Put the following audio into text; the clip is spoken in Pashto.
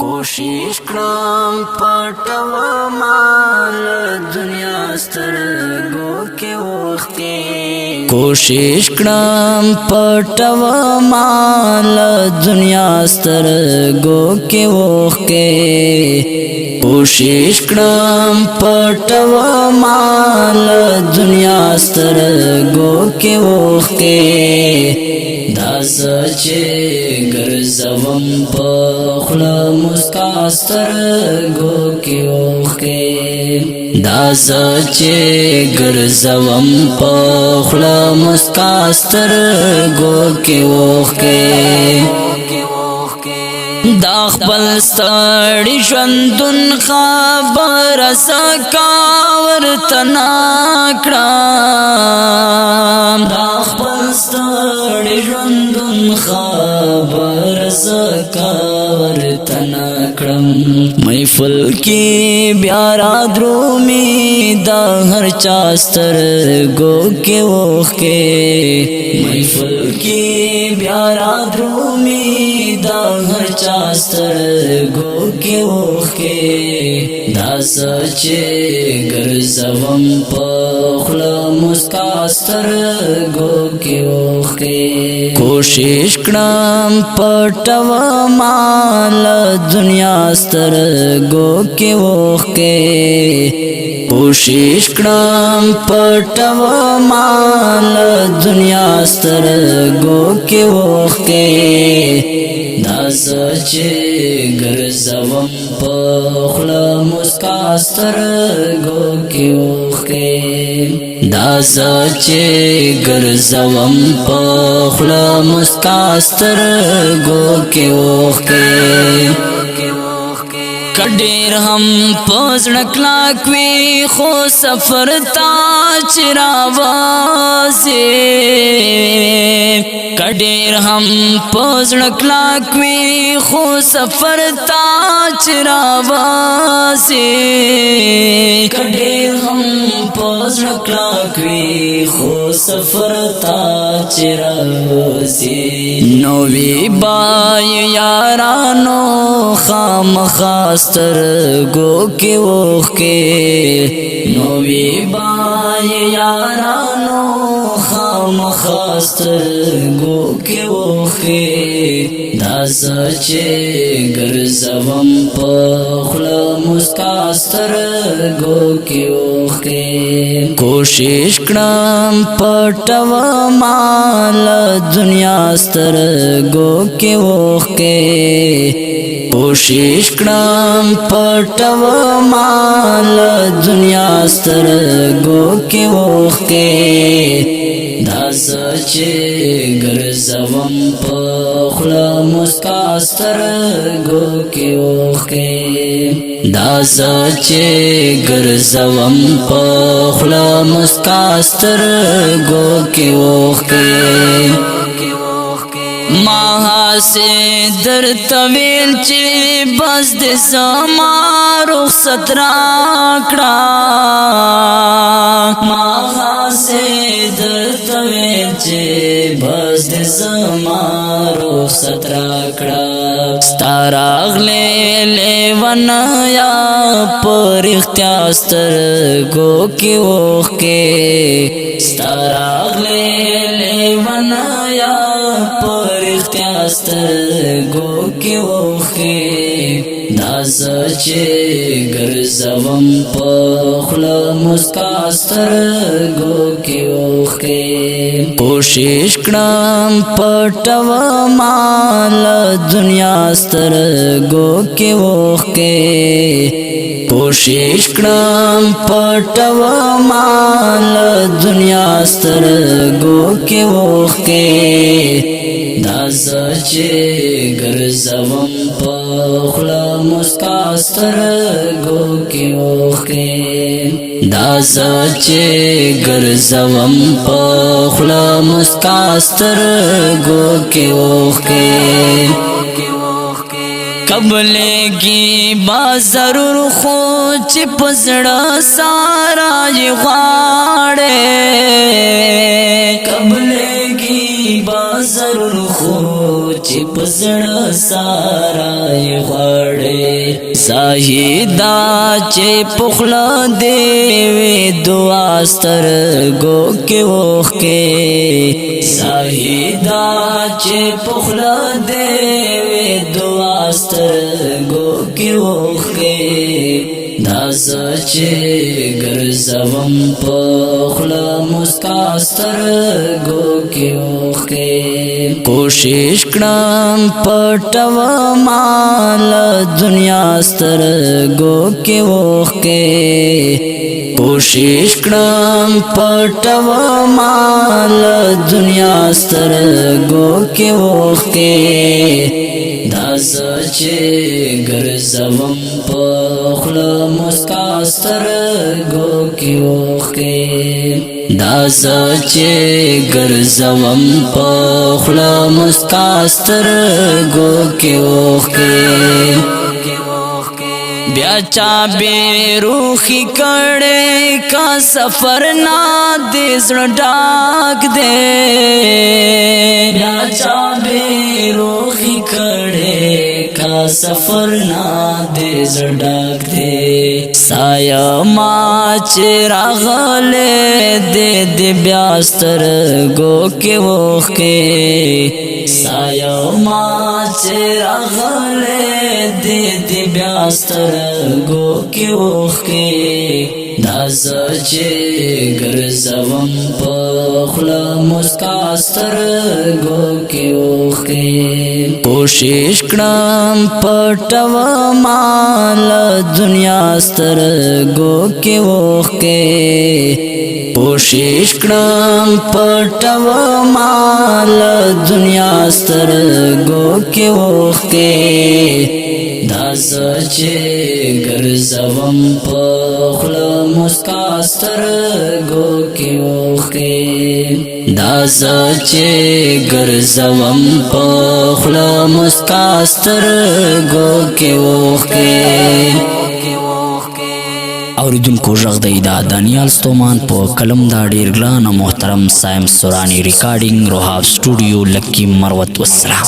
کوشش کړم پټو مال دنیا سترګو کې وختي کوشش کړم پټو مال دنیا سترګو کې وختي کوشش کړم پټو مال دنیا سترګو کې وختي داس چې ګرځوم په خلا مسکا سترګو کې اوښکې داس چې ګرځوم په خلا مسکا سترګو کې اوښکې دا خپل ستړي ژوندون خبر سکا ورته نکړم دا خپل ستړي ژوندون خبر سکا ورته نکړم محفل کې بیا را درومي د هر چا سترګو کې اوښکې محفل کې بیا را درومي د هر چا سترګو کې اوښکې داس چې ګرځوم په خوله مسکا سترګو کې اوښکې کوشش کړم پټو مال دنیا سترګو کې اوښکې کوشش کړم پټو مال دنیا سترګو کې اوښکې داس چې ګرځوم په خوله مسکا سترګو کې اوښکې داس چې ګرځوم په خوله مسکا سترګو کې اوښکې کډیر هم پزړه کلاک وی خو سفر تا چراوازه کډیر هم پزړه کلاک وی خو سفر تا چراوازه کډیر هم پزړه کلاک وی خو سفر تا چراوازه نو وی بای یارانو خامخا سترګو کې اوښکې نو وی بای یارانو خامخا سترګو کې اوښکې داس چې ګرځوم په خوله مسکا سترګو کې اوښکې کوشش کړم پټو مال دنیا سترګو کې اوښکې کوشش کړم پټو مال دنیا سترګو کې اوښکې داس چې ګرځوم په خوله مسکا سترګو کې اوښکې داس چې ګرځوم په خوله مسکا سترګو کې اوښکې ما هسې درته ویل چې بس د زما رخصت راکړه ما هسې درته ویل چې بس د زما رخصت راکړه ستا راغلی لیونیا په رښتیا سترګو کې اوښکې ستا راغلی لیونیا سترګو کې اوښکې داس چې ګرځوم په خوله مسکا سترګو کې اوښکې کوشش کړم پټو مال دنیا سترګو کې اوښکې کوشش کړم پټو مال دنیا سترګو کې اوښکې داس چې ګرځوم په خوله مسکا سترګو کې اوښکې داس چې ګرځوم په خوله مسکا سترګو کې اوښکې قبلېږي با ضرور خو چې په زړه سارا یې غواړې قبلېږي با ضرور خو چې په زړه سارا یې غواړې زاهدا چې په خوله دې وي دعا سترګو کې اوښکې زاهدا چې په خوله دې وي دعا سترګو کې اوښکې دا زه چې ګرځوم په خوله مسکا سترګو کې اوښکې کوشش کړم پټوما له دنیا سترګو کې اوښکې کوشش کړم پټوما له دنیا سترګو کې اوښکې دا زه چې ګرځوم په خوله مسکا سترګو کې اوښکې دا زه چې ګرځوم په خوله مسکا سترګو کې اوښکې بیا چا بے روخی کړي کا سفر نا دې زړه ډاک دې بیا چا بے روخی کړي کا سفر نا دې زړه ډاک دې سایه ما چې راغله دې بیا سترګو کې اوښکې سایه ما چې راغله دې بیا سترګو کې اوښکې دا زه چې ګرځوم په خوله مسکا سترګو کې اوښکې کوشش کړم پټوما له دنیا سترګو کې اوښکې کوشش کړم پټوما له دنیا سترګو کې اوښکې دا زه چې ګرځوم په خوله مسکا سترګو کې اوښکې دا زه چې ګرځوم په خوله مسکا سترګو کې اوښکې اوریدونکو غږ دی دا دانیال ستومان په قلم دا ډیر ګران او محترم سایم سورانی ریکارډینګ روحاب سټوډیو لکی مروت وسرا